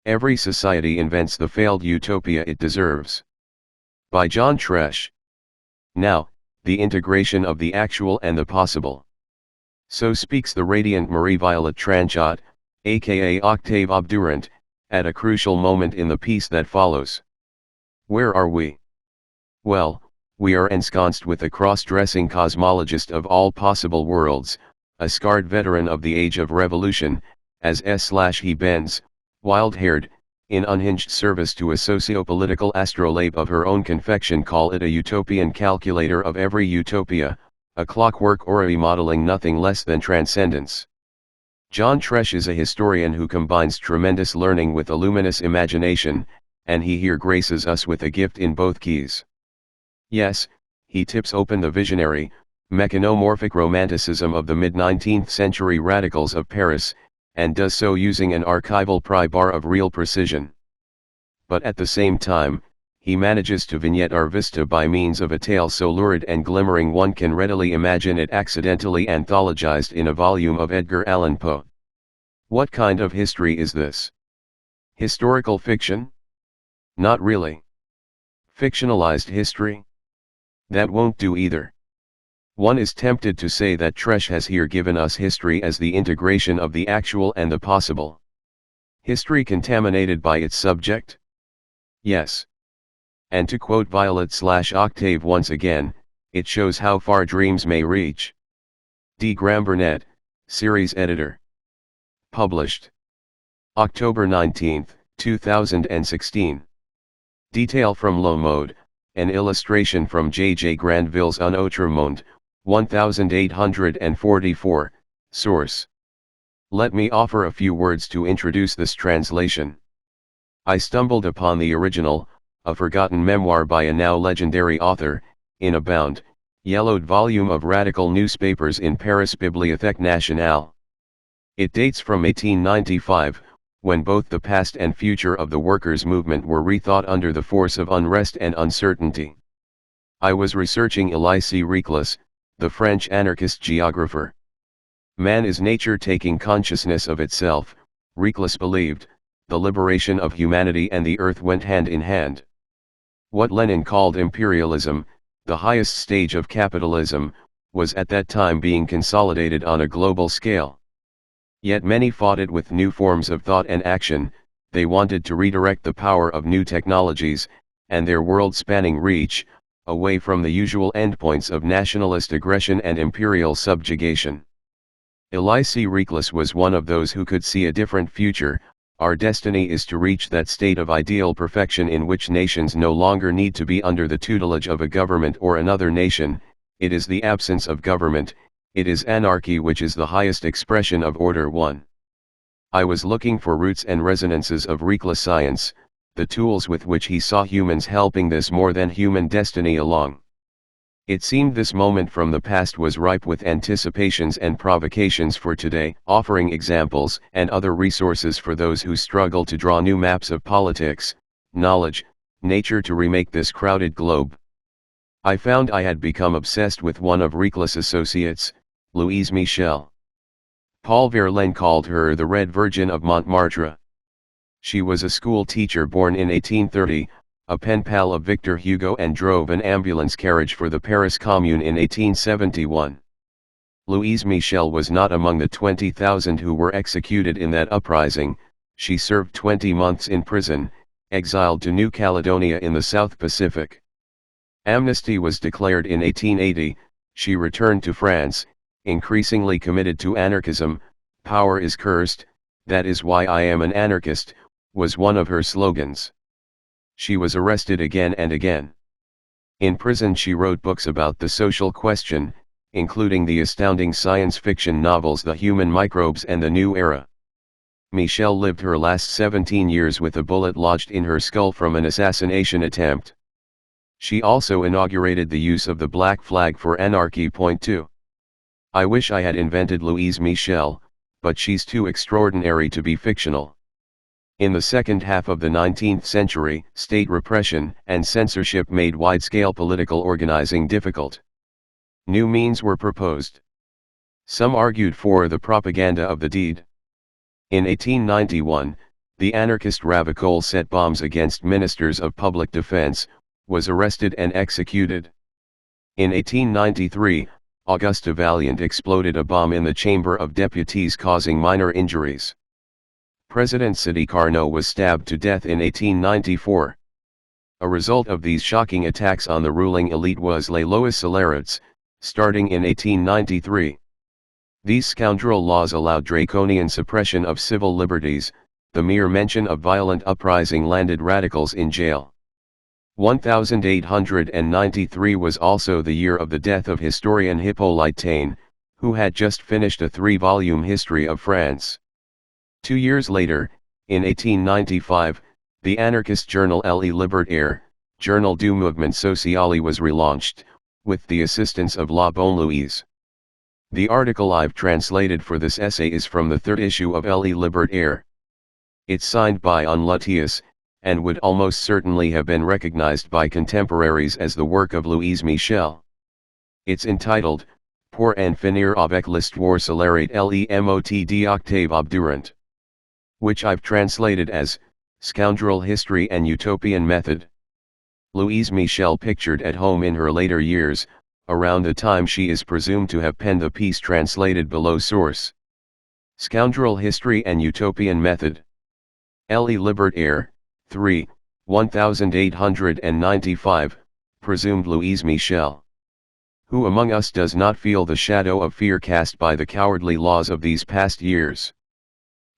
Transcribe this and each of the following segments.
Every society invents the failed utopia it deserves. By John Tresch. Now, the integration of the actual and the possible. So speaks the radiant Marie-Violet Tranchot, aka Octave Obdurant, at a crucial moment in the piece that follows. Where are we? Well, we are ensconced with a cross-dressing cosmologist of all possible worlds, a scarred veteran of the age of revolution, as he bends, wild-haired, in unhinged service to a socio-political astrolabe of her own confection. Call it a utopian calculator of every utopia, a clockwork orrery modeling nothing less than transcendence. John Tresch is a historian who combines tremendous learning with a luminous imagination, and he here graces us with a gift in both keys. Yes, he tips open the visionary, mechanomorphic romanticism of the mid-19th century radicals of Paris, and does so using an archival pry bar of real precision. But at the same time, he manages to vignette our vista by means of a tale so lurid and glimmering one can readily imagine it accidentally anthologized in a volume of Edgar Allan Poe. What kind of history is this? Historical fiction? Not really. Fictionalized history? That won't do either. One is tempted to say that Tresch has here given us history as the integration of the actual and the possible. History contaminated by its subject? Yes. And to quote Violet/Octave once again, it shows how far dreams may reach. D. Graham Burnett, Series Editor. Published. October 19, 2016. Detail from Low Mode, an illustration from J. Grandville's Un Autre Monde, 1844, source. Let me offer a few words to introduce this translation. I stumbled upon the original, a forgotten memoir by a now legendary author, in a bound, yellowed volume of radical newspapers in Paris Bibliothèque Nationale. It dates from 1895, when both the past and future of the workers' movement were rethought under the force of unrest and uncertainty. I was researching Elie Reclus, the French anarchist geographer. Man is nature taking consciousness of itself, Reclus believed. The liberation of humanity and the earth went hand in hand. What Lenin called imperialism, the highest stage of capitalism, was at that time being consolidated on a global scale. Yet many fought it with new forms of thought and action. They wanted to redirect the power of new technologies, and their world-spanning reach, away from the usual endpoints of nationalist aggression and imperial subjugation. Elie Reclus was one of those who could see a different future. Our destiny is to reach that state of ideal perfection in which nations no longer need to be under the tutelage of a government or another nation. It is the absence of government, it is anarchy which is the highest expression of order. 1. I was looking for roots and resonances of Reclus science, the tools with which he saw humans helping this more than human destiny along. It seemed this moment from the past was ripe with anticipations and provocations for today, offering examples and other resources for those who struggle to draw new maps of politics, knowledge, nature to remake this crowded globe. I found I had become obsessed with one of Reclus' associates, Louise Michel. Paul Verlaine called her the Red Virgin of Montmartre. She was a school teacher born in 1830, a pen pal of Victor Hugo, and drove an ambulance carriage for the Paris Commune in 1871. Louise Michel was not among the 20,000 who were executed in that uprising. She served 20 months in prison, exiled to New Caledonia in the South Pacific. Amnesty was declared in 1880, she returned to France, increasingly committed to anarchism. Power is cursed, that is why I am an anarchist, was one of her slogans. She was arrested again and again. In prison she wrote books about the social question, including the astounding science fiction novels The Human Microbes and The New Era. Michel lived her last 17 years with a bullet lodged in her skull from an assassination attempt. She also inaugurated the use of the black flag for anarchy. 2. I wish I had invented Louise Michel, but she's too extraordinary to be fictional. In the second half of the 19th century, state repression and censorship made wide-scale political organizing difficult. New means were proposed. Some argued for the propaganda of the deed. In 1891, the anarchist Ravicol set bombs against ministers of public defense, was arrested and executed. In 1893, Auguste Valiant exploded a bomb in the Chamber of Deputies causing minor injuries. President Sidi Carnot was stabbed to death in 1894. A result of these shocking attacks on the ruling elite was Les Lois Scélérates, starting in 1893. These scoundrel laws allowed draconian suppression of civil liberties. The mere mention of violent uprising landed radicals in jail. 1893 was also the year of the death of historian Hippolyte Taine, who had just finished a 3-volume history of France. 2 years later, in 1895, the anarchist journal Le Libertaire, Journal du Mouvement Social, was relaunched, with the assistance of La Bonne Louise. The article I've translated for this essay is from the 3rd issue of Le Libertaire. It's signed by Un Lutius, and would almost certainly have been recognized by contemporaries as the work of Louise Michel. It's entitled, Pour en finir avec l'histoire scélérate le mot d'Octave Obdurant, which I've translated as, Scoundrel History and Utopian Method. Louise Michel pictured at home in her later years, around the time she is presumed to have penned the piece translated below source. Scoundrel History and Utopian Method. Le Libertaire, 3, 1895, presumed Louise Michel. Who among us does not feel the shadow of fear cast by the cowardly laws of these past years?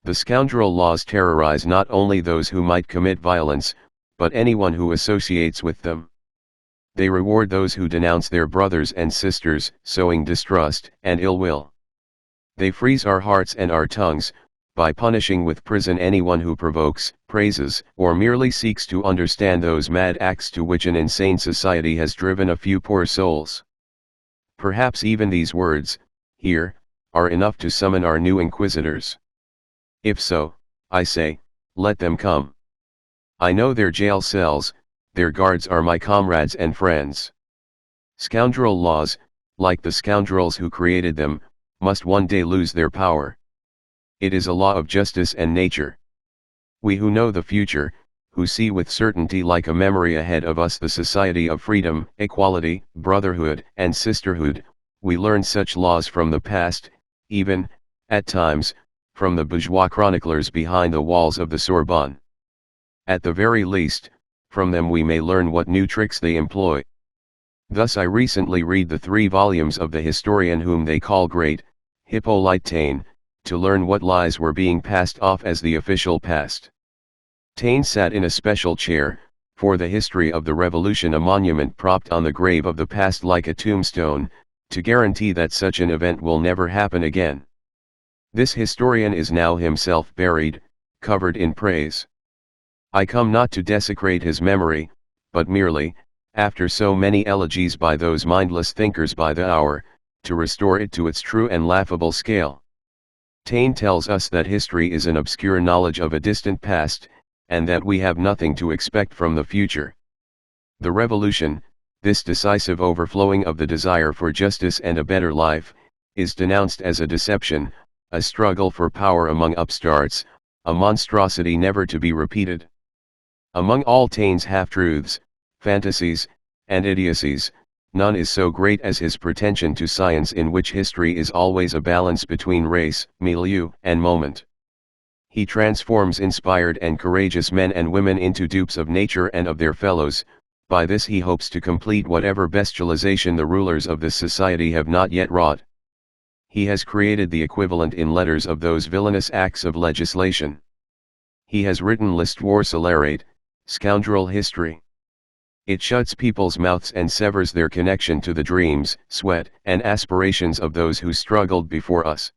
The scoundrel laws terrorize not only those who might commit violence, but anyone who associates with them. They reward those who denounce their brothers and sisters, sowing distrust and ill will. They freeze our hearts and our tongues, by punishing with prison anyone who provokes, praises, or merely seeks to understand those mad acts to which an insane society has driven a few poor souls. Perhaps even these words, here, are enough to summon our new inquisitors. If so, I say, let them come. I know their jail cells, their guards are my comrades and friends. Scoundrel laws, like the scoundrels who created them, must one day lose their power. It is a law of justice and nature. We who know the future, who see with certainty like a memory ahead of us the society of freedom, equality, brotherhood, and sisterhood, we learn such laws from the past, even, at times, from the bourgeois chroniclers behind the walls of the Sorbonne. At the very least, from them we may learn what new tricks they employ. Thus I recently read the 3 volumes of the historian whom they call great, Hippolyte Taine, to learn what lies were being passed off as the official past. Taine sat in a special chair, for the history of the revolution, a monument propped on the grave of the past like a tombstone, to guarantee that such an event will never happen again. This historian is now himself buried, covered in praise. I come not to desecrate his memory, but merely, after so many elegies by those mindless thinkers by the hour, to restore it to its true and laughable scale. Taine tells us that history is an obscure knowledge of a distant past, and that we have nothing to expect from the future. The revolution, this decisive overflowing of the desire for justice and a better life, is denounced as a deception, a struggle for power among upstarts, a monstrosity never to be repeated. Among all Taine's half-truths, fantasies, and idiocies, none is so great as his pretension to science, in which history is always a balance between race, milieu, and moment. He transforms inspired and courageous men and women into dupes of nature and of their fellows. By this he hopes to complete whatever bestialization the rulers of this society have not yet wrought. He has created the equivalent in letters of those villainous acts of legislation. He has written l'histoire scélérate, scoundrel history. It shuts people's mouths and severs their connection to the dreams, sweat, and aspirations of those who struggled before us.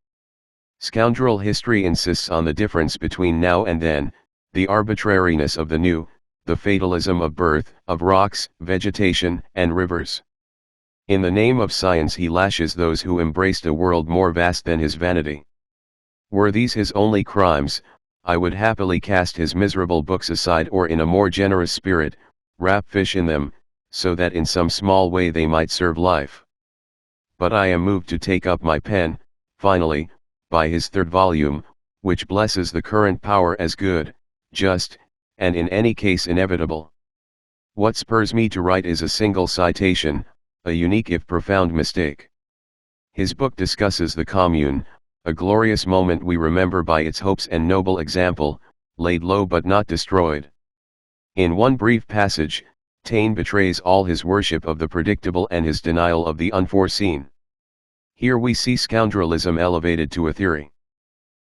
Scoundrel history insists on the difference between now and then, the arbitrariness of the new, the fatalism of birth, of rocks, vegetation, and rivers. In the name of science he lashes those who embraced a world more vast than his vanity. Were these his only crimes, I would happily cast his miserable books aside, or in a more generous spirit, wrap fish in them, so that in some small way they might serve life. But I am moved to take up my pen, finally, by his 3rd volume, which blesses the current power as good, just, and in any case inevitable. What spurs me to write is a single citation, a unique if profound mistake. His book discusses the Commune, a glorious moment we remember by its hopes and noble example, laid low but not destroyed. In one brief passage, Taine betrays all his worship of the predictable and his denial of the unforeseen. Here we see scoundrelism elevated to a theory.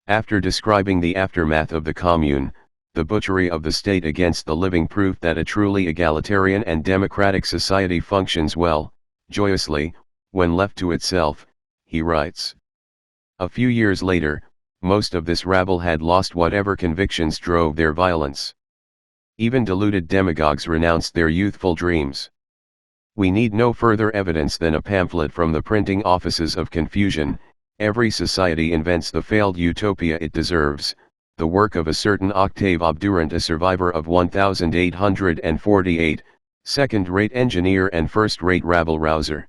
After describing the aftermath of the Commune, the butchery of the state against the living proof that a truly egalitarian and democratic society functions well, joyously, when left to itself, he writes. A few years later, most of this rabble had lost whatever convictions drove their violence. Even deluded demagogues renounced their youthful dreams. We need no further evidence than a pamphlet from the printing offices of confusion. Every society invents the failed utopia it deserves, the work of a certain Octave Obdurant, a survivor of 1848, second-rate engineer and first-rate rabble-rouser.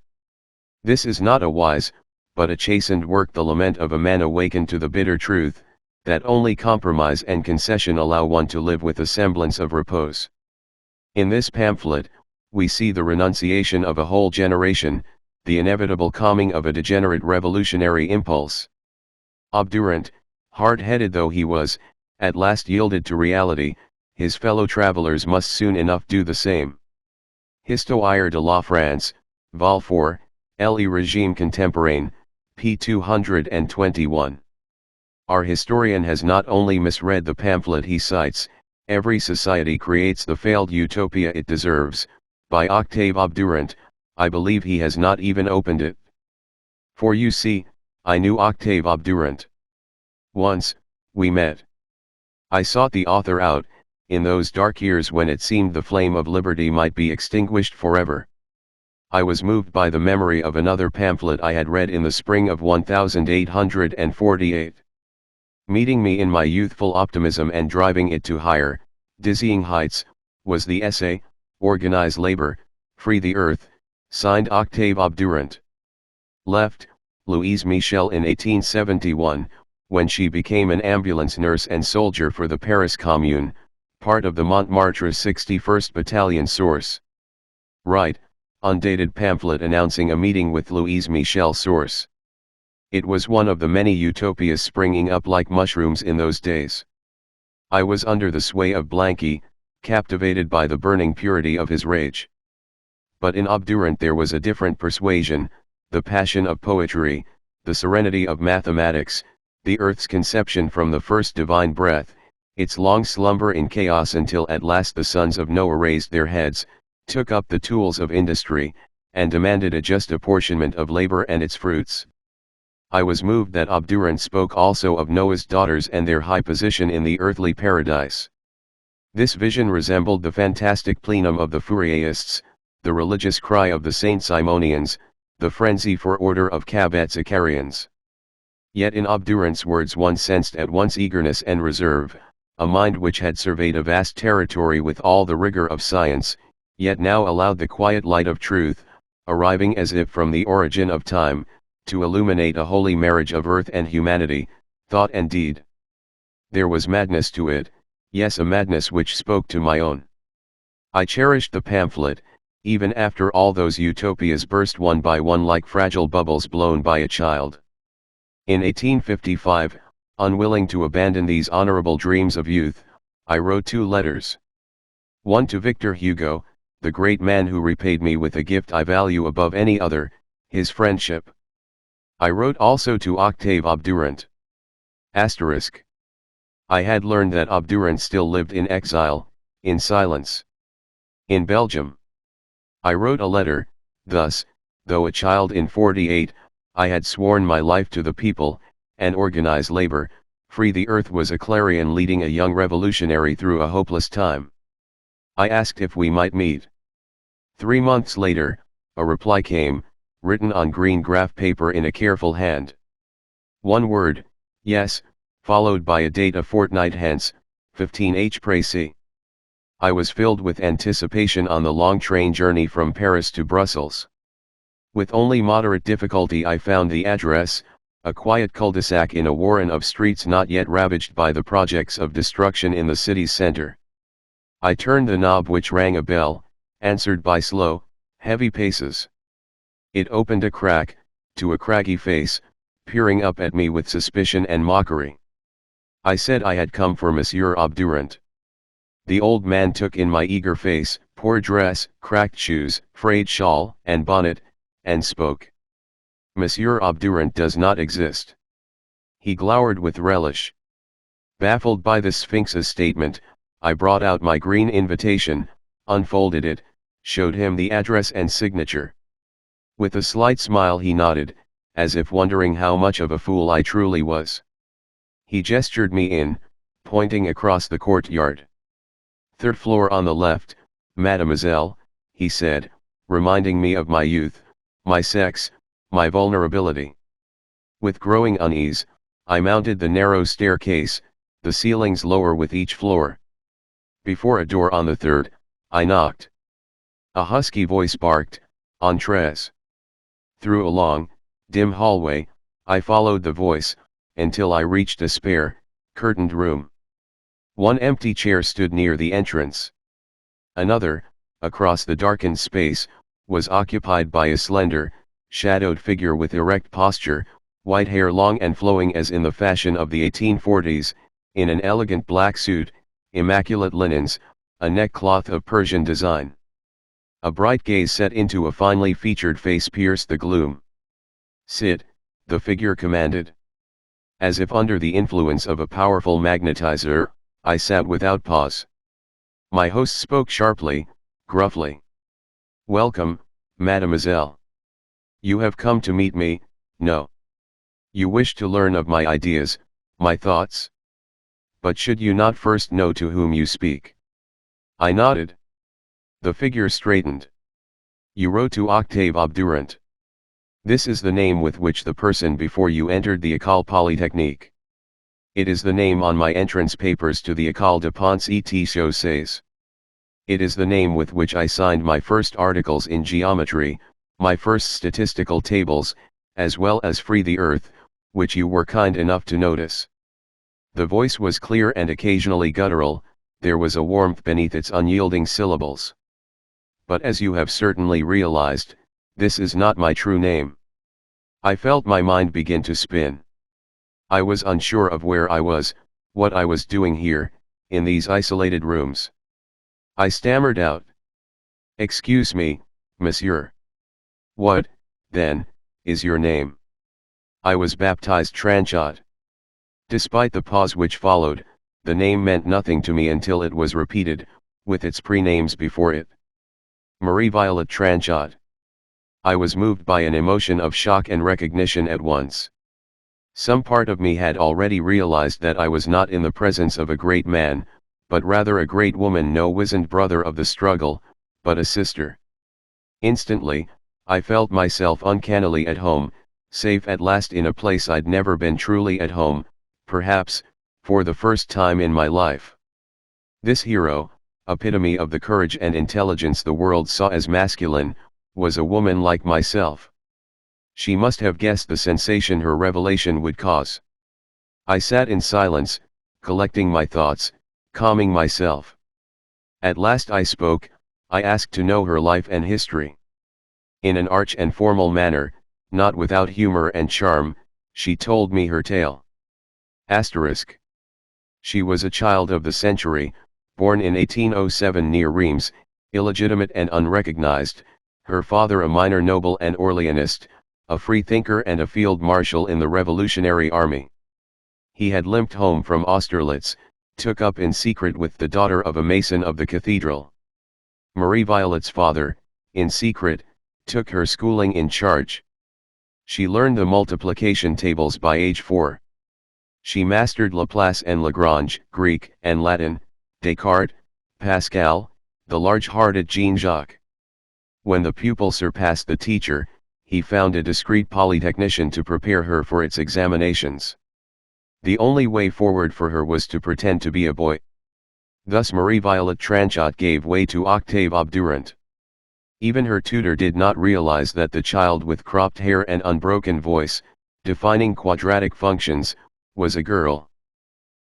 This is not a wise, but a chastened work, the lament of a man awakened to the bitter truth, that only compromise and concession allow one to live with a semblance of repose. In this pamphlet, we see the renunciation of a whole generation, the inevitable calming of a degenerate revolutionary impulse. Obdurant, hard-headed though he was, at last yielded to reality. His fellow travelers must soon enough do the same. Histoire de la France, Vol. 4, Le Régime Contemporain, p. 221. Our historian has not only misread the pamphlet he cites, Every Society Creates the Failed Utopia It Deserves, by Octave Obdurant. I believe he has not even opened it. For you see, I knew Octave Obdurant. Once, we met. I sought the author out, in those dark years when it seemed the flame of liberty might be extinguished forever. I was moved by the memory of another pamphlet I had read in the spring of 1848. Meeting me in my youthful optimism and driving it to higher, dizzying heights, was the essay, Organize Labor, Free the Earth, signed Octave Obdurant. Left, Louise Michel in 1871, when she became an ambulance nurse and soldier for the Paris Commune, part of the Montmartre 61st Battalion Source. Right, undated pamphlet announcing a meeting with Louise Michel Source. It was one of the many utopias springing up like mushrooms in those days. I was under the sway of Blanqui, captivated by the burning purity of his rage. But in Obdurant there was a different persuasion, the passion of poetry, the serenity of mathematics, the earth's conception from the first divine breath, its long slumber in chaos until at last the sons of Noah raised their heads, took up the tools of industry, and demanded a just apportionment of labor and its fruits. I was moved that Obdurant spoke also of Noah's daughters and their high position in the earthly paradise. This vision resembled the fantastic plenum of the Fourierists, the religious cry of the Saint-Simonians, the frenzy for order of Cabet-Zacarians. Yet in Obdurant's words one sensed at once eagerness and reserve, a mind which had surveyed a vast territory with all the rigor of science, yet now allowed the quiet light of truth, arriving as if from the origin of time, to illuminate a holy marriage of earth and humanity, thought and deed. There was madness to it, yes, a madness which spoke to my own. I cherished the pamphlet, even after all those utopias burst one by one like fragile bubbles blown by a child. In 1855, unwilling to abandon these honorable dreams of youth, I wrote 2 letters. One to Victor Hugo, the great man who repaid me with a gift I value above any other, his friendship. I wrote also to Octave Obdurant. Asterisk. I had learned that Obdurant still lived in exile, in silence. In Belgium. I wrote a letter, thus, though a child in 48, I had sworn my life to the people, and organize labor, free the earth was a clarion leading a young revolutionary through a hopeless time. I asked if we might meet. 3 months later, a reply came, written on green graph paper in a careful hand. One word, yes, followed by a date a fortnight hence, 15h Précis. I was filled with anticipation on the long train journey from Paris to Brussels. With only moderate difficulty I found the address, a quiet cul-de-sac in a warren of streets not yet ravaged by the projects of destruction in the city's center. I turned the knob which rang a bell, answered by slow, heavy paces. It opened a crack, to a craggy face, peering up at me with suspicion and mockery. I said I had come for Monsieur Obdurant. The old man took in my eager face, poor dress, cracked shoes, frayed shawl, and bonnet, and spoke. Monsieur Obdurant does not exist. He glowered with relish. Baffled by the Sphinx's statement, I brought out my green invitation, unfolded it, showed him the address and signature. With a slight smile he nodded, as if wondering how much of a fool I truly was. He gestured me in, pointing across the courtyard. "Third floor on the left, mademoiselle," he said, reminding me of my youth, my sex, my vulnerability. With growing unease, I mounted the narrow staircase, the ceilings lower with each floor. Before a door on the third, I knocked. A husky voice barked, "Entrés." Through a long, dim hallway, I followed the voice, until I reached a spare, curtained room. One empty chair stood near the entrance. Another, across the darkened space, was occupied by a slender, shadowed figure with erect posture, white hair long and flowing as in the fashion of the 1840s, in an elegant black suit, immaculate linens, a neckcloth of Persian design. A bright gaze set into a finely featured face pierced the gloom. "Sit," the figure commanded. As if under the influence of a powerful magnetizer, I sat without pause. My host spoke sharply, gruffly. "Welcome, mademoiselle. You have come to meet me, no? You wish to learn of my ideas, my thoughts? But should you not first know to whom you speak?" I nodded. The figure straightened. "You wrote to Octave Obdurant. This is the name with which the person before you entered the École Polytechnique. It is the name on my entrance papers to the École de Ponts et Chaussées. It is the name with which I signed my first articles in geometry, my first statistical tables, as well as Free the Earth, which you were kind enough to notice." The voice was clear and occasionally guttural, there was a warmth beneath its unyielding syllables. "But as you have certainly realized, this is not my true name." I felt my mind begin to spin. I was unsure of where I was, what I was doing here, in these isolated rooms. I stammered out. "Excuse me, monsieur. What, then, is your name?" "I was baptized Tranchot." Despite the pause which followed, the name meant nothing to me until it was repeated, with its prenames before it. "Marie-Violet Tranchot." I was moved by an emotion of shock and recognition at once. Some part of me had already realized that I was not in the presence of a great man, but rather a great woman, no wizened brother of the struggle, but a sister. Instantly, I felt myself uncannily at home, safe at last in a place I'd never been truly at home, perhaps, for the first time in my life. This hero, epitome of the courage and intelligence the world saw as masculine, was a woman like myself. She must have guessed the sensation her revelation would cause. I sat in silence, collecting my thoughts, calming myself. At last I spoke. I asked to know her life and history. In an arch and formal manner, not without humor and charm, she told me her tale. Asterisk. She was a child of the century, born in 1807 near Reims, illegitimate and unrecognized, her father a minor noble and Orleanist, a free-thinker and a field marshal in the Revolutionary Army. He had limped home from Austerlitz, took up in secret with the daughter of a mason of the cathedral. Marie-Violet's father, in secret, took her schooling in charge. She learned the multiplication tables by age 4. She mastered Laplace and Lagrange, Greek and Latin, Descartes, Pascal, the large-hearted Jean-Jacques. When the pupil surpassed the teacher, he found a discreet polytechnician to prepare her for its examinations. The only way forward for her was to pretend to be a boy. Thus Marie-Violet Tranchot gave way to Octave Obdurant. Even her tutor did not realize that the child with cropped hair and unbroken voice, defining quadratic functions, was a girl.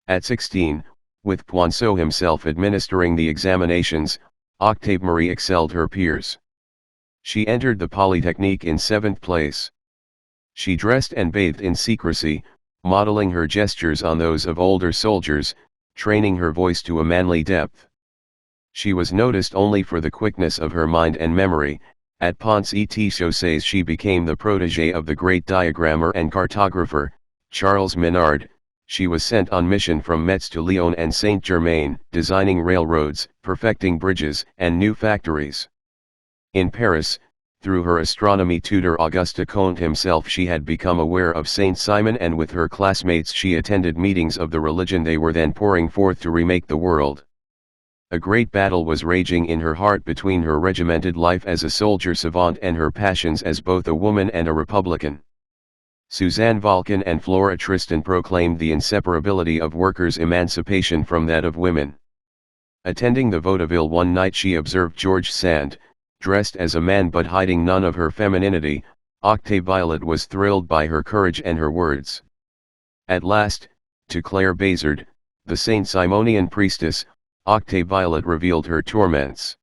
At 16, with Poinsot himself administering the examinations, Octave Marie excelled her peers. She entered the Polytechnique in 7th place. She dressed and bathed in secrecy, modeling her gestures on those of older soldiers, training her voice to a manly depth. She was noticed only for the quickness of her mind and memory. At Ponce et Chaussées she became the protégée of the great diagrammer and cartographer, Charles Minard. She was sent on mission from Metz to Lyon and Saint-Germain, designing railroads, perfecting bridges, and new factories. In Paris, through her astronomy tutor Auguste Comte himself, she had become aware of Saint Simon, and with her classmates she attended meetings of the religion they were then pouring forth to remake the world. A great battle was raging in her heart between her regimented life as a soldier savant and her passions as both a woman and a republican. Suzanne Valken and Flora Tristan proclaimed the inseparability of workers' emancipation from that of women. Attending the vaudeville one night she observed George Sand, dressed as a man but hiding none of her femininity. Octave Violet was thrilled by her courage and her words. At last, to Claire Bazard, the Saint Simonian priestess, Octave Violet revealed her torments.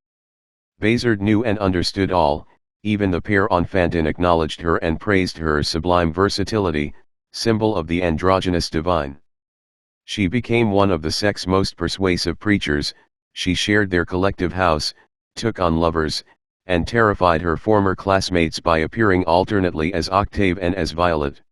Bazard knew and understood all, even the Père Enfantin acknowledged her and praised her sublime versatility, symbol of the androgynous divine. She became one of the sect's most persuasive preachers. She shared their collective house, took on lovers, and terrified her former classmates by appearing alternately as Octave and as Violet.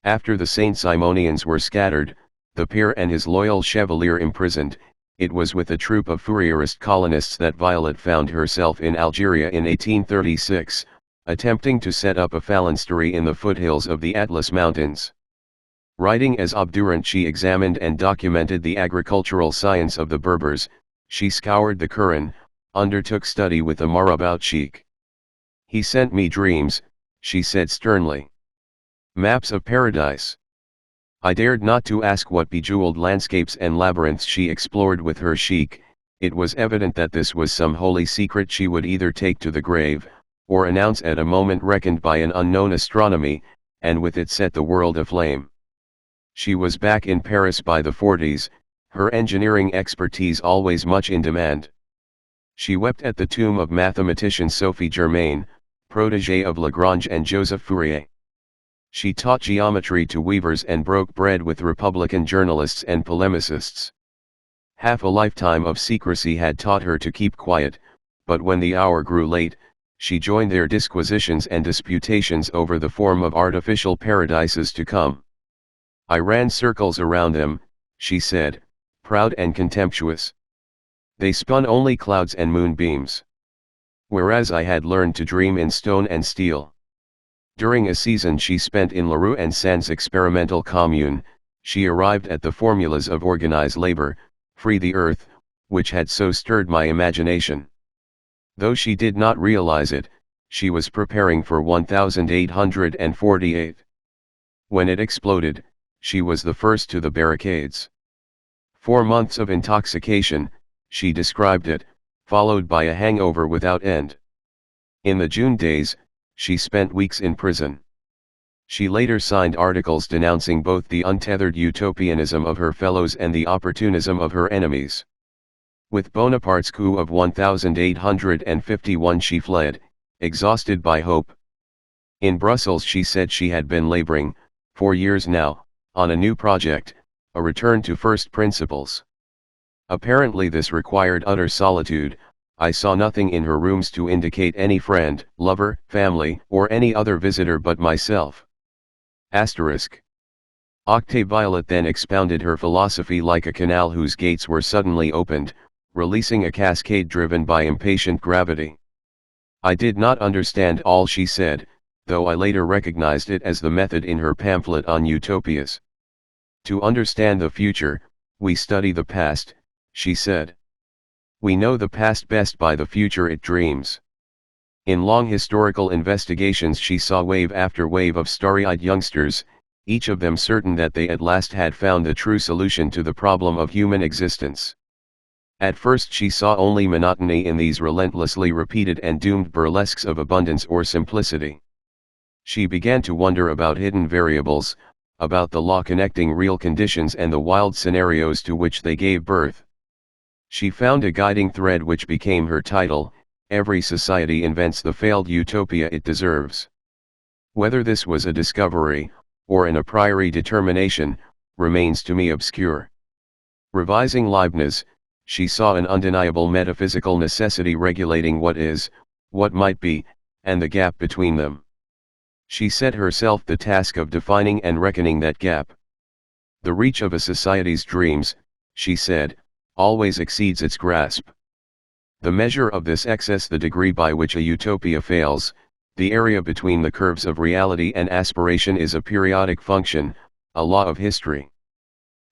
After the Saint Simonians were scattered, the Père and his loyal chevalier imprisoned, it was with a troop of Fourierist colonists that Violet found herself in Algeria in 1836, attempting to set up a phalanstery in the foothills of the Atlas Mountains. Writing as obdurant, she examined and documented the agricultural science of the Berbers. She scoured the Quran, undertook study with the Marabout sheikh. "He sent me dreams," she said sternly. "Maps of paradise." I dared not to ask what bejeweled landscapes and labyrinths she explored with her sheikh. It was evident that this was some holy secret she would either take to the grave, or announce at a moment reckoned by an unknown astronomy, and with it set the world aflame. She was back in Paris by the 40s, her engineering expertise always much in demand. She wept at the tomb of mathematician Sophie Germain, protégée of Lagrange and Joseph Fourier. She taught geometry to weavers and broke bread with Republican journalists and polemicists. Half a lifetime of secrecy had taught her to keep quiet, but when the hour grew late, she joined their disquisitions and disputations over the form of artificial paradises to come. I ran circles around them, she said, proud and contemptuous. They spun only clouds and moonbeams. Whereas I had learned to dream in stone and steel. During a season she spent in Leroux and Sand's experimental commune, she arrived at the formulas of organized labor, free the earth, which had so stirred my imagination. Though she did not realize it, she was preparing for 1848. When it exploded, she was the first to the barricades. 4 months of intoxication, she described it, followed by a hangover without end. In the June days, she spent weeks in prison. She later signed articles denouncing both the untethered utopianism of her fellows and the opportunism of her enemies. With Bonaparte's coup of 1851 she fled, exhausted by hope. In Brussels she said she had been laboring, 4 years now, on a new project, a return to first principles. Apparently this required utter solitude. I saw nothing in her rooms to indicate any friend, lover, family, or any other visitor but myself. Asterisk. Octave Violet then expounded her philosophy like a canal whose gates were suddenly opened, releasing a cascade driven by impatient gravity. I did not understand all she said, though I later recognized it as the method in her pamphlet on utopias. To understand the future, we study the past, she said. We know the past best by the future it dreams. In long historical investigations she saw wave after wave of starry-eyed youngsters, each of them certain that they at last had found the true solution to the problem of human existence. At first she saw only monotony in these relentlessly repeated and doomed burlesques of abundance or simplicity. She began to wonder about hidden variables, about the law connecting real conditions and the wild scenarios to which they gave birth. She found a guiding thread which became her title: every society invents the failed utopia it deserves. Whether this was a discovery, or an a priori determination, remains to me obscure. Revising Leibniz, she saw an undeniable metaphysical necessity regulating what is, what might be, and the gap between them. She set herself the task of defining and reckoning that gap. The reach of a society's dreams, she said, always exceeds its grasp. The measure of this excess, the degree by which a utopia fails, the area between the curves of reality and aspiration, is a periodic function, a law of history.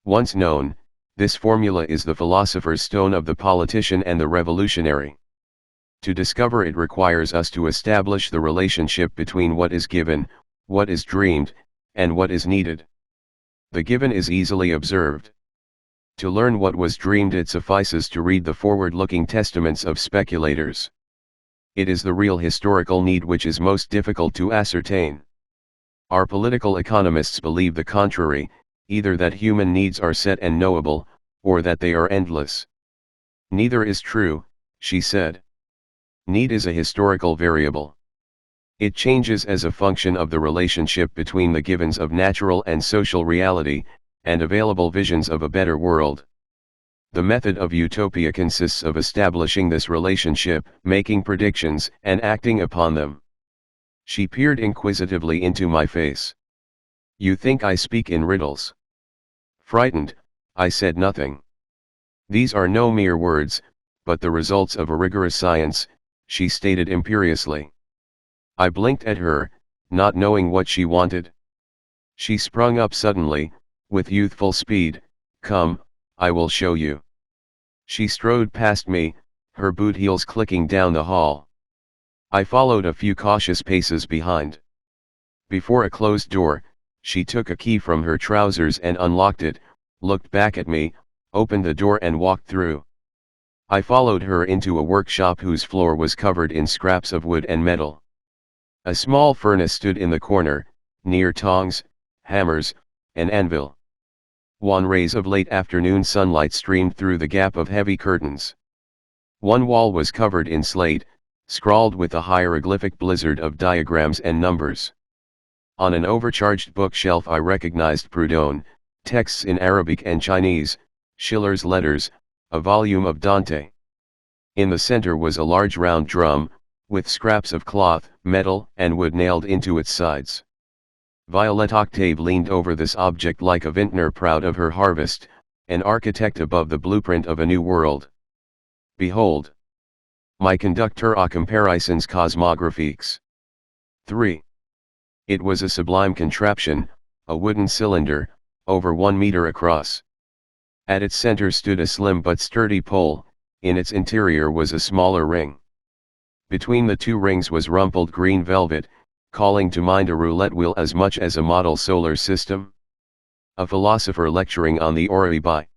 Once known, this formula is the philosopher's stone of the politician and the revolutionary. To discover it requires us to establish the relationship between what is given, what is dreamed, and what is needed. The given is easily observed. To learn what was dreamed, it suffices to read the forward-looking testaments of speculators. It is the real historical need which is most difficult to ascertain. Our political economists believe the contrary, either that human needs are set and knowable, or that they are endless. Neither is true, she said. Need is a historical variable. It changes as a function of the relationship between the givens of natural and social reality, and available visions of a better world. The method of utopia consists of establishing this relationship, making predictions, and acting upon them. She peered inquisitively into my face. You think I speak in riddles? Frightened, I said nothing. These are no mere words, but the results of a rigorous science, she stated imperiously. I blinked at her, not knowing what she wanted. She sprung up suddenly, with youthful speed. Come, I will show you. She strode past me, her boot heels clicking down the hall. I followed a few cautious paces behind. Before a closed door, she took a key from her trousers and unlocked it, looked back at me, opened the door and walked through. I followed her into a workshop whose floor was covered in scraps of wood and metal. A small furnace stood in the corner, near tongs, hammers, and anvil. Wan rays of late afternoon sunlight streamed through the gap of heavy curtains. One wall was covered in slate, scrawled with a hieroglyphic blizzard of diagrams and numbers. On an overcharged bookshelf I recognized Proudhon, texts in Arabic and Chinese, Schiller's letters, a volume of Dante. In the center was a large round drum, with scraps of cloth, metal, and wood nailed into its sides. Violet Octave leaned over this object like a vintner proud of her harvest, an architect above the blueprint of a new world. Behold! My conductor a comparisons cosmographiques. 3. It was a sublime contraption, a wooden cylinder, over 1 meter across. At its center stood a slim but sturdy pole, in its interior was a smaller ring. Between the two rings was rumpled green velvet, calling to mind a roulette wheel as much as a model solar system. A philosopher lecturing on the orrery by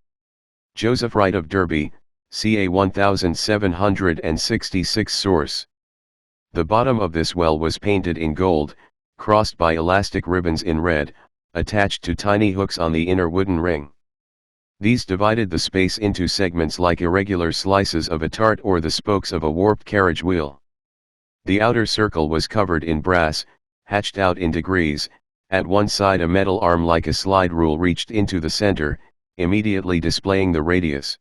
Joseph Wright of Derby, ca 1766 source. The bottom of this well was painted in gold, crossed by elastic ribbons in red, attached to tiny hooks on the inner wooden ring. These divided the space into segments like irregular slices of a tart or the spokes of a warped carriage wheel. The outer circle was covered in brass, hatched out in degrees. At one side a metal arm like a slide rule reached into the center, immediately displaying the radius.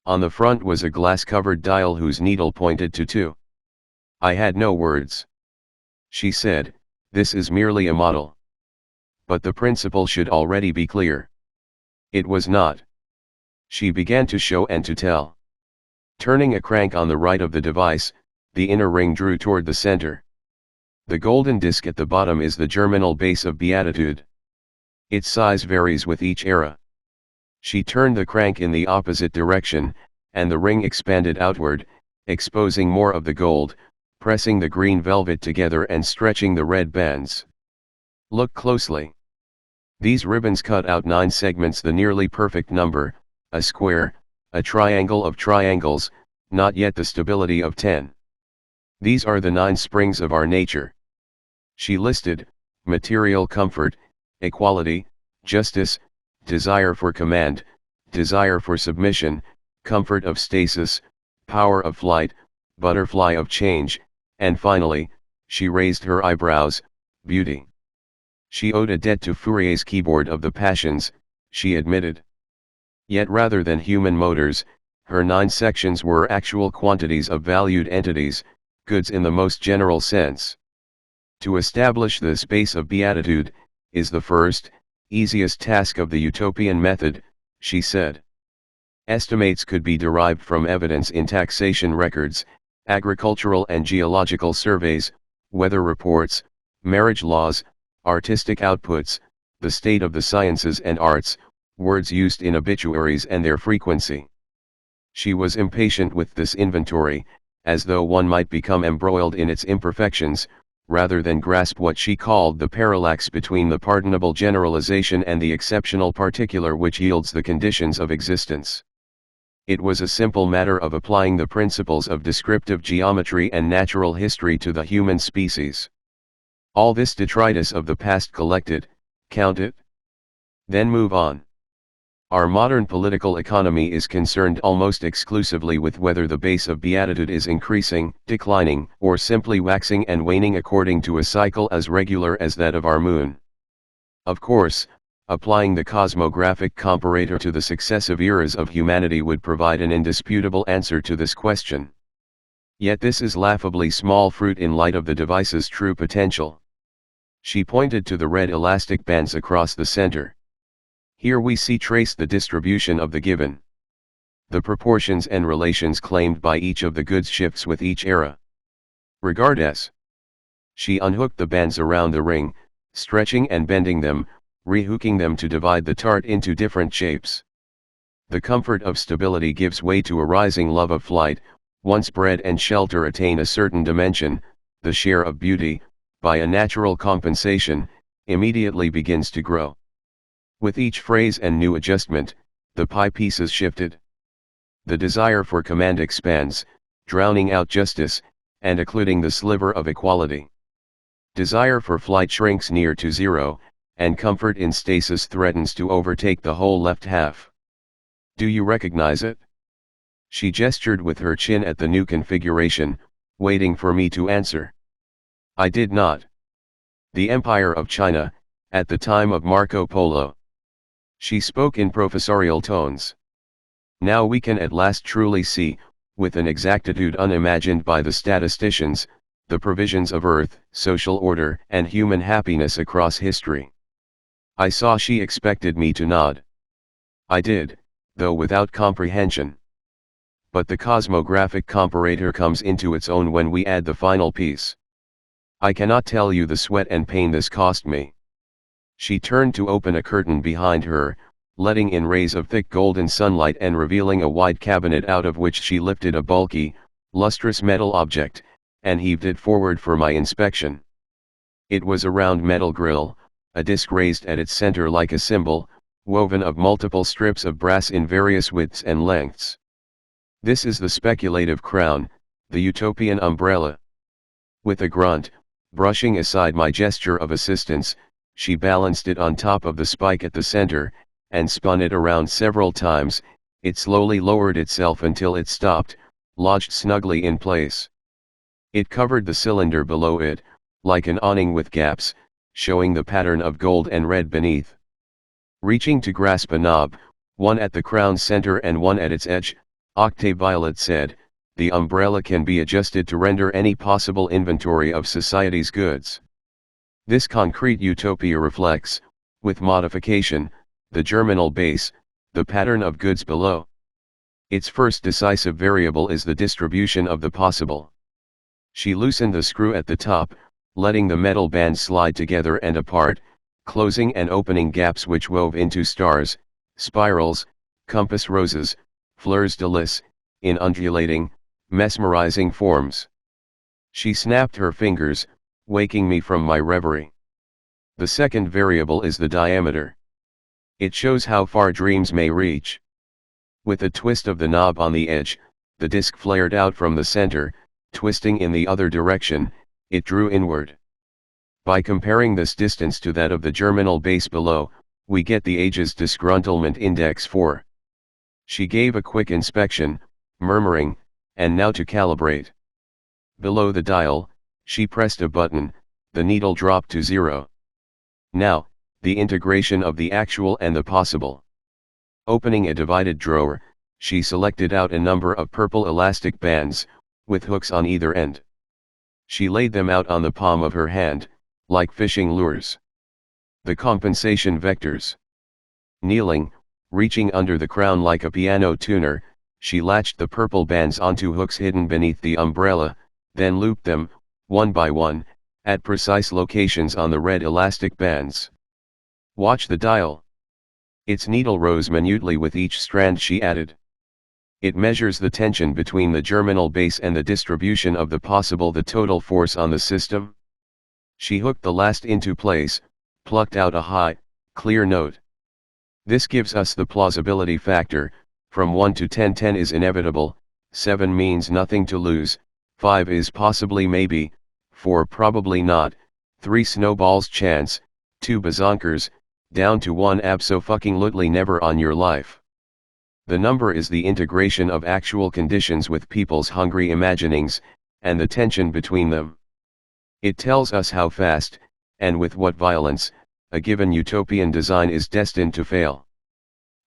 On the front was a glass-covered dial whose needle pointed to 2. I had no words. She said, "This is merely a model. But the principle should already be clear." It was not. She began to show and to tell. Turning a crank on the right of the device, the inner ring drew toward the center. The golden disc at the bottom is the germinal base of beatitude. Its size varies with each era. She turned the crank in the opposite direction, and the ring expanded outward, exposing more of the gold, pressing the green velvet together and stretching the red bands. Look closely. These ribbons cut out 9 segments, the nearly perfect number, a square, a triangle of triangles, not yet the stability of 10. These are the 9 springs of our nature. She listed material comfort, equality, justice, desire for command, desire for submission, comfort of stasis, power of flight, butterfly of change, and finally, she raised her eyebrows, beauty. She owed a debt to Fourier's keyboard of the passions, she admitted. Yet rather than human motors, her 9 sections were actual quantities of valued entities, goods in the most general sense. To establish the space of beatitude, is the first, easiest task of the utopian method, she said. Estimates could be derived from evidence in taxation records, agricultural and geological surveys, weather reports, marriage laws, artistic outputs, the state of the sciences and arts, words used in obituaries and their frequency. She was impatient with this inventory, as though one might become embroiled in its imperfections, rather than grasp what she called the parallax between the pardonable generalization and the exceptional particular which yields the conditions of existence. It was a simple matter of applying the principles of descriptive geometry and natural history to the human species. All this detritus of the past collected, count it, then move on. Our modern political economy is concerned almost exclusively with whether the base of beatitude is increasing, declining, or simply waxing and waning according to a cycle as regular as that of our moon. Of course, applying the cosmographic comparator to the successive eras of humanity would provide an indisputable answer to this question. Yet this is laughably small fruit in light of the device's true potential. She pointed to the red elastic bands across the center. Here we see traced the distribution of the given. The proportions and relations claimed by each of the goods shifts with each era. Regard S. She unhooked the bands around the ring, stretching and bending them, rehooking them to divide the tart into different shapes. The comfort of stability gives way to a rising love of flight. Once bread and shelter attain a certain dimension, the share of beauty, by a natural compensation, immediately begins to grow. With each phrase and new adjustment, the pie pieces shifted. The desire for command expands, drowning out justice, and occluding the sliver of equality. Desire for flight shrinks near to zero, and comfort in stasis threatens to overtake the whole left half. Do you recognize it? She gestured with her chin at the new configuration, waiting for me to answer. I did not. The Empire of China, at the time of Marco Polo. She spoke in professorial tones. Now we can at last truly see, with an exactitude unimagined by the statisticians, the provisions of earth, social order, and human happiness across history. I saw she expected me to nod. I did, though without comprehension. But the cosmographic comparator comes into its own when we add the final piece. I cannot tell you the sweat and pain this cost me. She turned to open a curtain behind her, letting in rays of thick golden sunlight and revealing a wide cabinet out of which she lifted a bulky, lustrous metal object, and heaved it forward for my inspection. It was a round metal grill, a disc raised at its center like a cymbal, woven of multiple strips of brass in various widths and lengths. This is the speculative crown, the utopian umbrella. With a grunt, brushing aside my gesture of assistance, she balanced it on top of the spike at the center, and spun it around several times. It slowly lowered itself until it stopped, lodged snugly in place. It covered the cylinder below it, like an awning with gaps, showing the pattern of gold and red beneath. Reaching to grasp a knob, one at the crown's center and one at its edge, Octave Violet said, the umbrella can be adjusted to render any possible inventory of society's goods. This concrete utopia reflects, with modification, the germinal base, the pattern of goods below. Its first decisive variable is the distribution of the possible. She loosened the screw at the top, letting the metal bands slide together and apart, closing and opening gaps which wove into stars, spirals, compass roses, fleurs de lis, in undulating, mesmerizing forms. She snapped her fingers, waking me from my reverie. The second variable is the diameter. It shows how far dreams may reach. With a twist of the knob on the edge, the disc flared out from the center, twisting in the other direction, it drew inward. By comparing this distance to that of the germinal base below, we get the age's disgruntlement index 4. She gave a quick inspection, murmuring, "And now to calibrate." Below the dial, she pressed a button, the needle dropped to 0. Now, the integration of the actual and the possible. Opening a divided drawer, she selected out a number of purple elastic bands, with hooks on either end. She laid them out on the palm of her hand, like fishing lures. The compensation vectors. Kneeling, reaching under the crown like a piano tuner, she latched the purple bands onto hooks hidden beneath the umbrella, then looped them, one by one, at precise locations on the red elastic bands. Watch the dial. Its needle rose minutely with each strand she added. It measures the tension between the germinal base and the distribution of the total force on the system. She hooked the last into place, plucked out a high, clear note. This gives us the plausibility factor. From 1 to 10, 10 is inevitable, 7 means nothing to lose, 5 is possibly maybe, 4 probably not, 3 snowballs chance, 2 bazonkers, down to 1 abso-fucking-lutely never on your life. The number is the integration of actual conditions with people's hungry imaginings, and the tension between them. It tells us how fast, and with what violence, a given utopian design is destined to fail.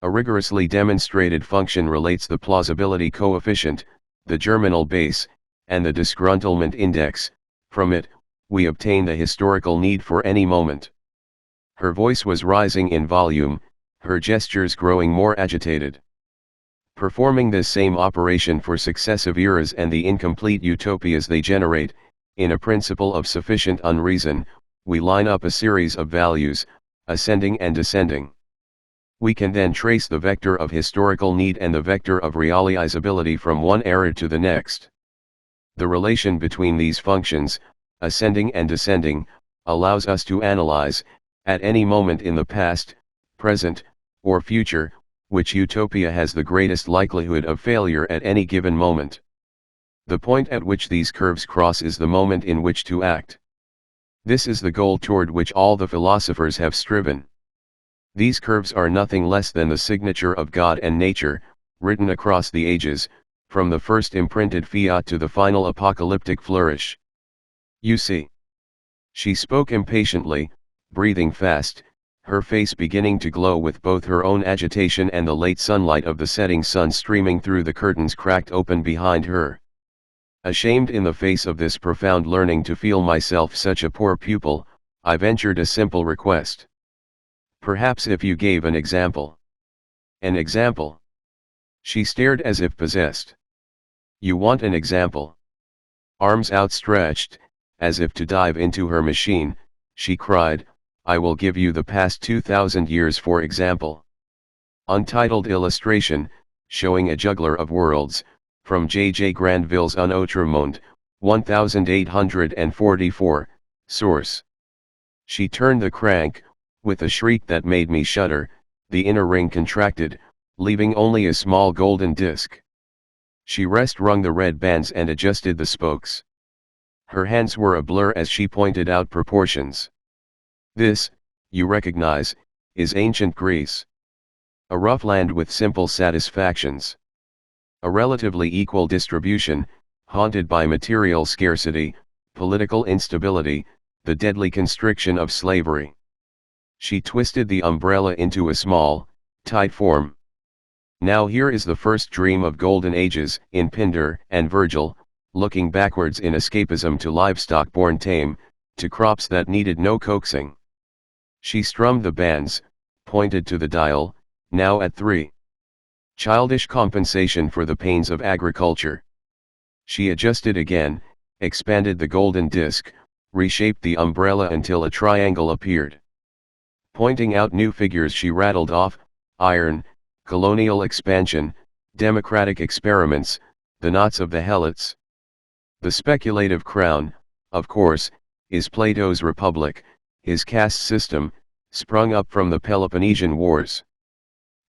A rigorously demonstrated function relates the plausibility coefficient, the germinal base, and the disgruntlement index. From it, we obtain the historical need for any moment. Her voice was rising in volume, her gestures growing more agitated. Performing this same operation for successive eras and the incomplete utopias they generate, in a principle of sufficient unreason, we line up a series of values, ascending and descending. We can then trace the vector of historical need and the vector of realizability from one era to the next. The relation between these functions, ascending and descending, allows us to analyze, at any moment in the past, present, or future, which utopia has the greatest likelihood of failure at any given moment. The point at which these curves cross is the moment in which to act. This is the goal toward which all the philosophers have striven. These curves are nothing less than the signature of God and nature, written across the ages, from the first imprinted fiat to the final apocalyptic flourish. You see. She spoke impatiently, breathing fast, her face beginning to glow with both her own agitation and the late sunlight of the setting sun streaming through the curtains cracked open behind her. Ashamed in the face of this profound learning to feel myself such a poor pupil, I ventured a simple request. Perhaps if you gave an example. An example? She stared as if possessed. You want an example? Arms outstretched, as if to dive into her machine, she cried, I will give you the past 2,000 years for example. Untitled illustration, showing a juggler of worlds, from J. Granville's Un Autre Monde, 1844, source. She turned the crank, with a shriek that made me shudder, the inner ring contracted, leaving only a small golden disc. She wrung the red bands and adjusted the spokes. Her hands were a blur as she pointed out proportions. This, you recognize, is ancient Greece. A rough land with simple satisfactions. A relatively equal distribution, haunted by material scarcity, political instability, the deadly constriction of slavery. She twisted the umbrella into a small, tight form. Now here is the first dream of golden ages in Pindar and Virgil, looking backwards in escapism to livestock born tame, to crops that needed no coaxing. She strummed the bands, pointed to the dial, now at 3. Childish compensation for the pains of agriculture. She adjusted again, expanded the golden disc, reshaped the umbrella until a triangle appeared. Pointing out new figures she rattled off, iron, colonial expansion, democratic experiments, the knots of the helots. The speculative crown, of course, is Plato's Republic, his caste system, sprung up from the Peloponnesian Wars.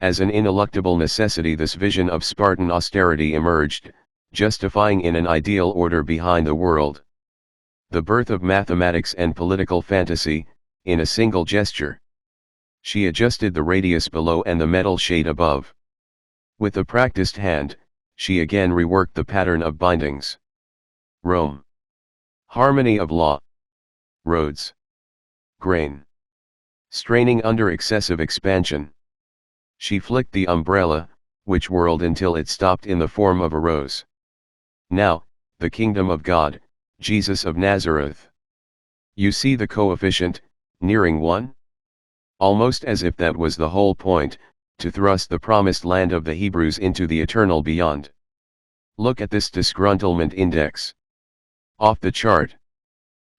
As an ineluctable necessity this vision of Spartan austerity emerged, justifying in an ideal order behind the world. The birth of mathematics and political fantasy, in a single gesture. She adjusted the radius below and the metal shade above. With a practiced hand, she again reworked the pattern of bindings. Rome. Harmony of law. Roads. Grain. Straining under excessive expansion. She flicked the umbrella, which whirled until it stopped in the form of a rose. Now, the kingdom of God, Jesus of Nazareth. You see the coefficient, nearing 1? Almost as if that was the whole point, to thrust the promised land of the Hebrews into the eternal beyond. Look at this disgruntlement index. Off the chart.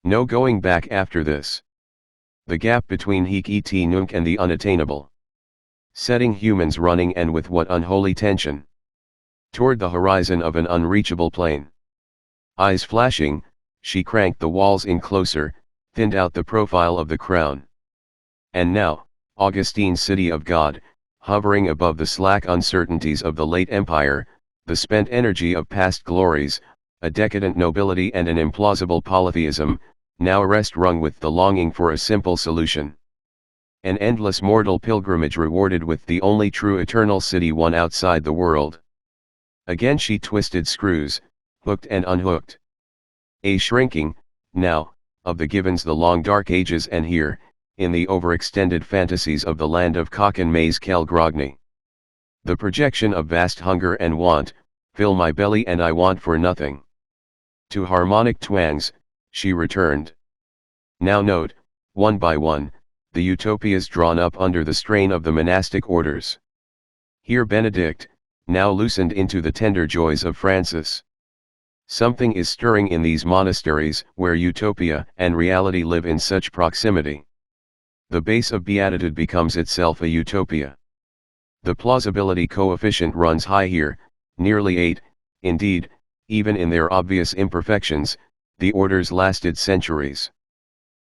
No going back after this. The gap between hic et nunc and the unattainable. Setting humans running, and with what unholy tension. Toward the horizon of an unreachable plane. Eyes flashing, she cranked the walls in closer, thinned out the profile of the crown. And now, Augustine city of God, hovering above the slack uncertainties of the late empire, the spent energy of past glories, a decadent nobility and an implausible polytheism, now rest wrung with the longing for a simple solution. An endless mortal pilgrimage rewarded with the only true eternal city, one outside the world. Again she twisted screws, hooked and unhooked. A shrinking, now, of the givens, the long dark ages, and here, in the overextended fantasies of the land of cock and maize Kelgrogny. The projection of vast hunger and want, fill my belly and I want for nothing. To harmonic twangs, she returned. Now note, one by one, the utopias drawn up under the strain of the monastic orders. Here Benedict, now loosened into the tender joys of Francis. Something is stirring in these monasteries where utopia and reality live in such proximity. The base of beatitude becomes itself a utopia. The plausibility coefficient runs high here, nearly 8, indeed, even in their obvious imperfections, the orders lasted centuries.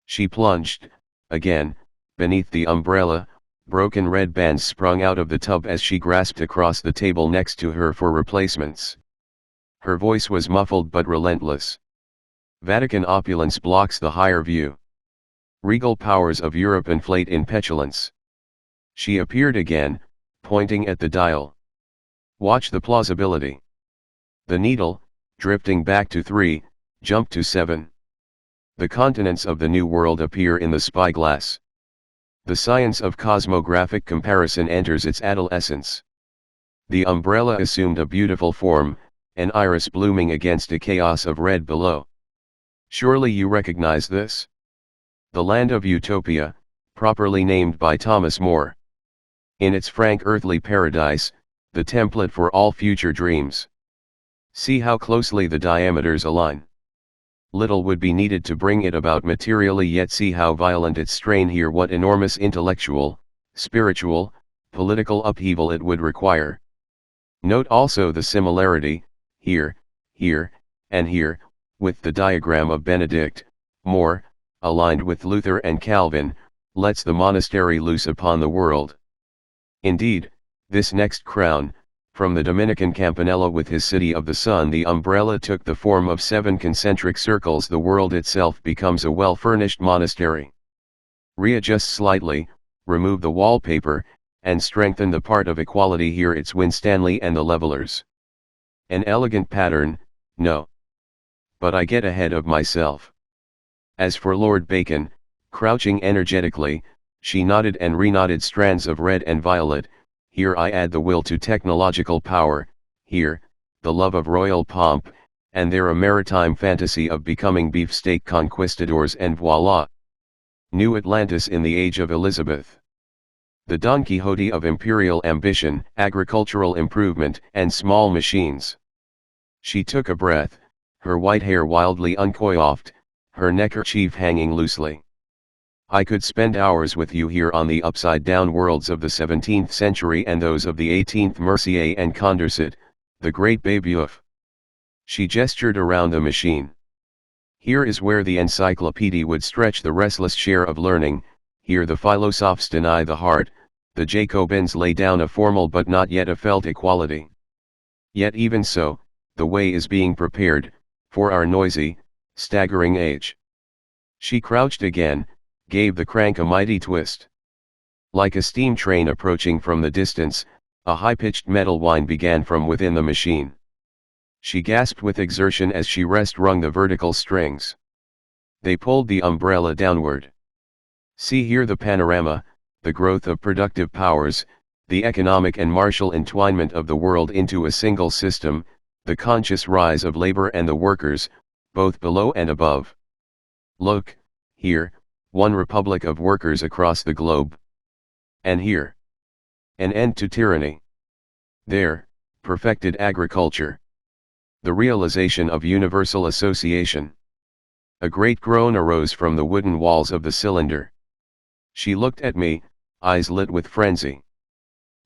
She plunged, again, beneath the umbrella, broken red bands sprung out of the tub as she grasped across the table next to her for replacements. Her voice was muffled but relentless. Vatican opulence blocks the higher view. Regal powers of Europe inflate in petulance. She appeared again, pointing at the dial. Watch the plausibility. The needle, drifting back to 3, jumped to 7. The continents of the New World appear in the spyglass. The science of cosmographic comparison enters its adolescence. The umbrella assumed a beautiful form, an iris blooming against a chaos of red below. Surely you recognize this? The land of Utopia, properly named by Thomas More. In its frank earthly paradise, the template for all future dreams. See how closely the diameters align. Little would be needed to bring it about materially, yet see how violent its strain here, what enormous intellectual, spiritual, political upheaval it would require. Note also the similarity, here, and here, with the diagram of Benedict, More, aligned with Luther and Calvin, lets the monastery loose upon the world. Indeed, this next crown, from the Dominican Campanella with his city of the sun, the umbrella took the form of 7 concentric circles. The world itself becomes a well-furnished monastery. Readjust slightly, remove the wallpaper, and strengthen the part of equality here, its Winstanley and the levelers. An elegant pattern, no. But I get ahead of myself. As for Lord Bacon, crouching energetically, she knotted and reknotted strands of red and violet. Here I add the will to technological power, here, the love of royal pomp, and there a maritime fantasy of becoming beefsteak conquistadors, and voila! New Atlantis in the age of Elizabeth. The Don Quixote of imperial ambition, agricultural improvement, and small machines. She took a breath, her white hair wildly uncoiffed, her neckerchief hanging loosely. I could spend hours with you here on the upside-down worlds of the 17th century and those of the 18th, Mercier and Condorcet, the great Babeuf. She gestured around the machine. Here is where the encyclopedia would stretch the restless share of learning, here the philosophes deny the heart, the Jacobins lay down a formal but not yet a felt equality. Yet even so, the way is being prepared, for our noisy, Staggering age. She crouched again, gave the crank a mighty twist. Like a steam train approaching from the distance, a high-pitched metal whine began from within the machine. She gasped with exertion as she wrung the vertical strings. They pulled the umbrella downward. See here the panorama, the growth of productive powers, the economic and martial entwinement of the world into a single system, the conscious rise of labor and the workers, both below and above. Look, here, one republic of workers across the globe. And here, an end to tyranny. There, perfected agriculture. The realization of universal association. A great groan arose from the wooden walls of the cylinder. She looked at me, eyes lit with frenzy.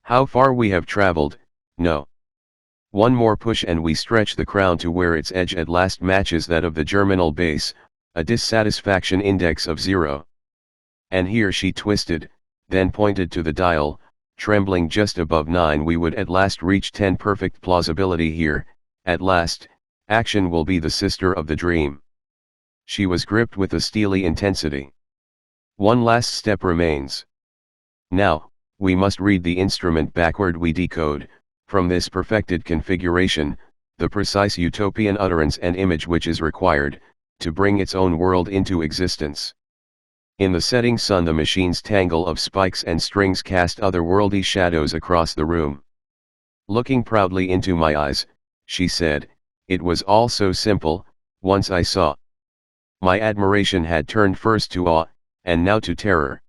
How far we have traveled, no. One more push and we stretch the crown to where its edge at last matches that of the germinal base, a dissatisfaction index of 0. And here she twisted, then pointed to the dial, trembling just above 9. We would at last reach 10. Perfect plausibility here, at last, action will be the sister of the dream. She was gripped with a steely intensity. One last step remains. Now, we must read the instrument backward. We decode, from this perfected configuration, the precise utopian utterance and image which is required, to bring its own world into existence. In the setting sun the machine's tangle of spikes and strings cast otherworldly shadows across the room. Looking proudly into my eyes, she said, "It was all so simple, once I saw." My admiration had turned first to awe, and now to terror.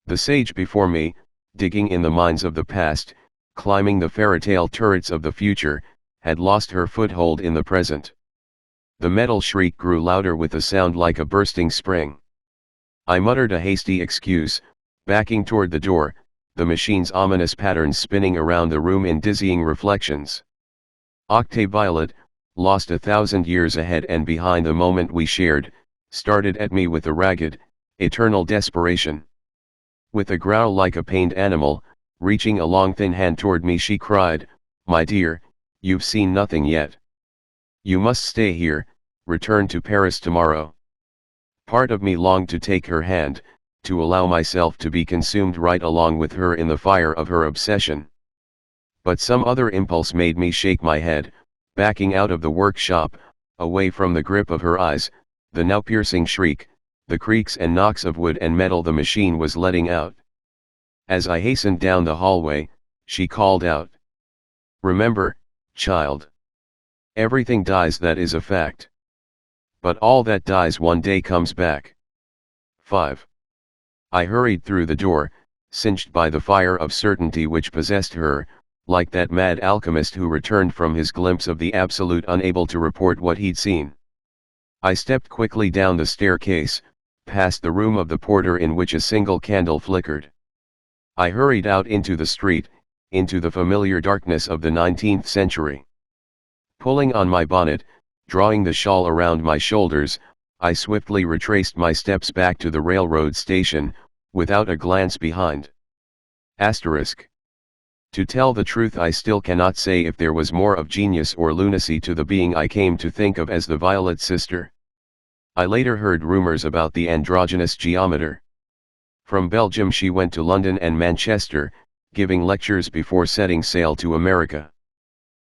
The sage before me, digging in the mines of the past, climbing the fairytale turrets of the future, had lost her foothold in the present. The metal shriek grew louder with a sound like a bursting spring. I muttered a hasty excuse, backing toward the door, the machine's ominous patterns spinning around the room in dizzying reflections. Octave Violet, lost 1,000 years ahead and behind the moment we shared, started at me with a ragged, eternal desperation. With a growl like a pained animal, reaching a long thin hand toward me, she cried, "My dear, you've seen nothing yet. You must stay here, return to Paris tomorrow." Part of me longed to take her hand, to allow myself to be consumed right along with her in the fire of her obsession. But some other impulse made me shake my head, backing out of the workshop, away from the grip of her eyes, the now piercing shriek, the creaks and knocks of wood and metal the machine was letting out. As I hastened down the hallway, she called out, "Remember, child. Everything dies, that is a fact. But all that dies one day comes back." 5. I hurried through the door, singed by the fire of certainty which possessed her, like that mad alchemist who returned from his glimpse of the absolute unable to report what he'd seen. I stepped quickly down the staircase, past the room of the porter in which a single candle flickered. I hurried out into the street, into the familiar darkness of the 19th century. Pulling on my bonnet, drawing the shawl around my shoulders, I swiftly retraced my steps back to the railroad station, without a glance behind. Asterisk. To tell the truth, I still cannot say if there was more of genius or lunacy to the being I came to think of as the Violet Sister. I later heard rumors about the androgynous geometer. From Belgium she went to London and Manchester, giving lectures before setting sail to America.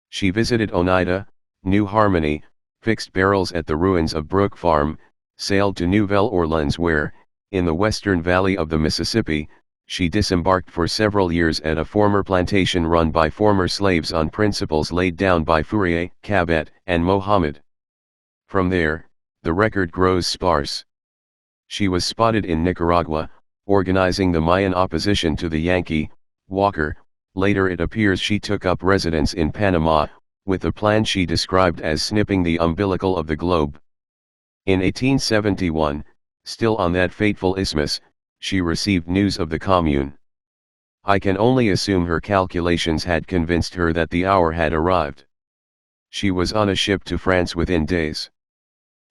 She visited Oneida, New Harmony, fixed barrels at the ruins of Brook Farm, sailed to Nouvelle Orleans where, in the western valley of the Mississippi, she disembarked for several years at a former plantation run by former slaves on principles laid down by Fourier, Cabot, and Mohammed. From there, the record grows sparse. She was spotted in Nicaragua, organizing the Mayan opposition to the Yankee, Walker. Later it appears she took up residence in Panama, with a plan she described as snipping the umbilical of the globe. In 1871, still on that fateful isthmus, she received news of the Commune. I can only assume her calculations had convinced her that the hour had arrived. She was on a ship to France within days.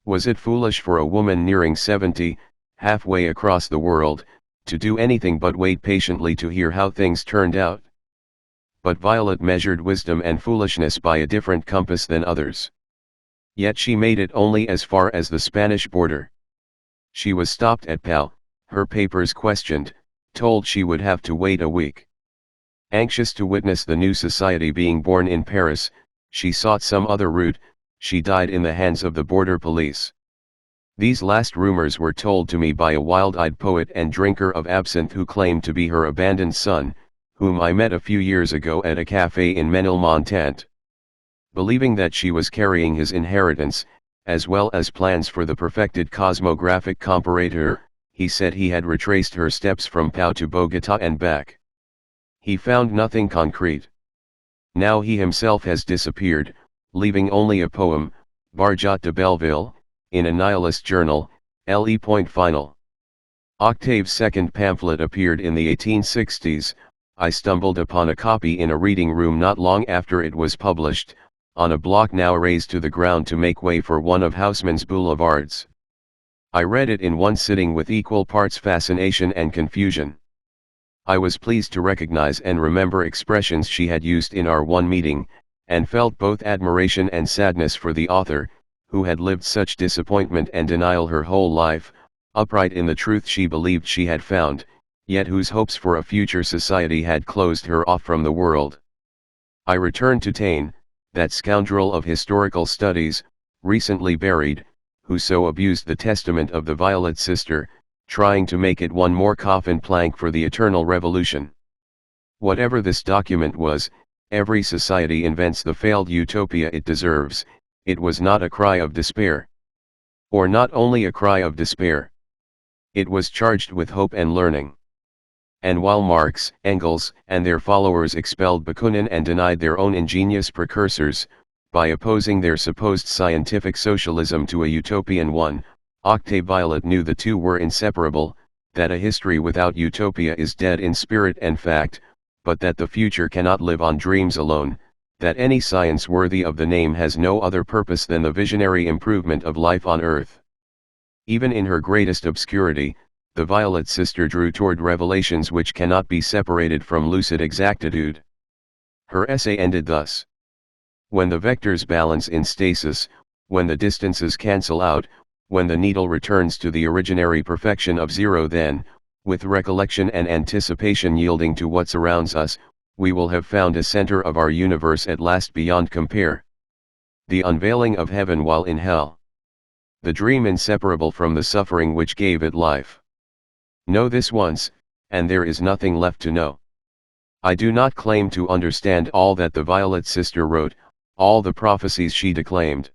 Was it foolish for a woman nearing 70, halfway across the world, to do anything but wait patiently to hear how things turned out? But Violet measured wisdom and foolishness by a different compass than others. Yet she made it only as far as the Spanish border. She was stopped at Pau, her papers questioned, told she would have to wait a week. Anxious to witness the new society being born in Paris, she sought some other route. She died in the hands of the border police. These last rumors were told to me by a wild-eyed poet and drinker of absinthe who claimed to be her abandoned son, whom I met a few years ago at a cafe in Menilmontant. Believing that she was carrying his inheritance, as well as plans for the perfected cosmographic comparator, he said he had retraced her steps from Pau to Bogota and back. He found nothing concrete. Now he himself has disappeared, leaving only a poem, Barjot de Belleville, in a nihilist journal, Le Point Final. Octave's second pamphlet appeared in the 1860s. I stumbled upon a copy in a reading room not long after it was published, on a block now razed to the ground to make way for one of Haussmann's boulevards. I read it in one sitting with equal parts fascination and confusion. I was pleased to recognize and remember expressions she had used in our one meeting, and felt both admiration and sadness for the author, who had lived such disappointment and denial her whole life, upright in the truth she believed she had found, yet whose hopes for a future society had closed her off from the world. I returned to Taine, that scoundrel of historical studies, recently buried, who so abused the testament of the Violet Sister, trying to make it one more coffin plank for the eternal revolution. Whatever this document was, every society invents the failed utopia it deserves. It was not a cry of despair. Or not only a cry of despair. It was charged with hope and learning. And while Marx, Engels, and their followers expelled Bakunin and denied their own ingenious precursors, by opposing their supposed scientific socialism to a utopian one, Octave Violet knew the two were inseparable, that a history without utopia is dead in spirit and fact, but that the future cannot live on dreams alone, that any science worthy of the name has no other purpose than the visionary improvement of life on earth. Even in her greatest obscurity, the Violet Sister drew toward revelations which cannot be separated from lucid exactitude. Her essay ended thus. When the vectors balance in stasis, when the distances cancel out, when the needle returns to the originary perfection of zero, then, with recollection and anticipation yielding to what surrounds us, we will have found a center of our universe at last beyond compare. The unveiling of heaven while in hell. The dream inseparable from the suffering which gave it life. Know this once, and there is nothing left to know. I do not claim to understand all that the Violet Sister wrote, all the prophecies she declaimed.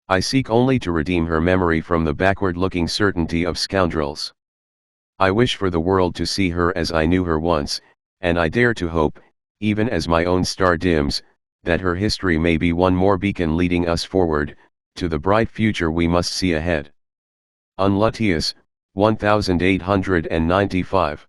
I seek only to redeem her memory from the backward-looking certainty of scoundrels. I wish for the world to see her as I knew her once, and I dare to hope, even as my own star dims, that her history may be one more beacon leading us forward, to the bright future we must see ahead. Unlutius, 1895.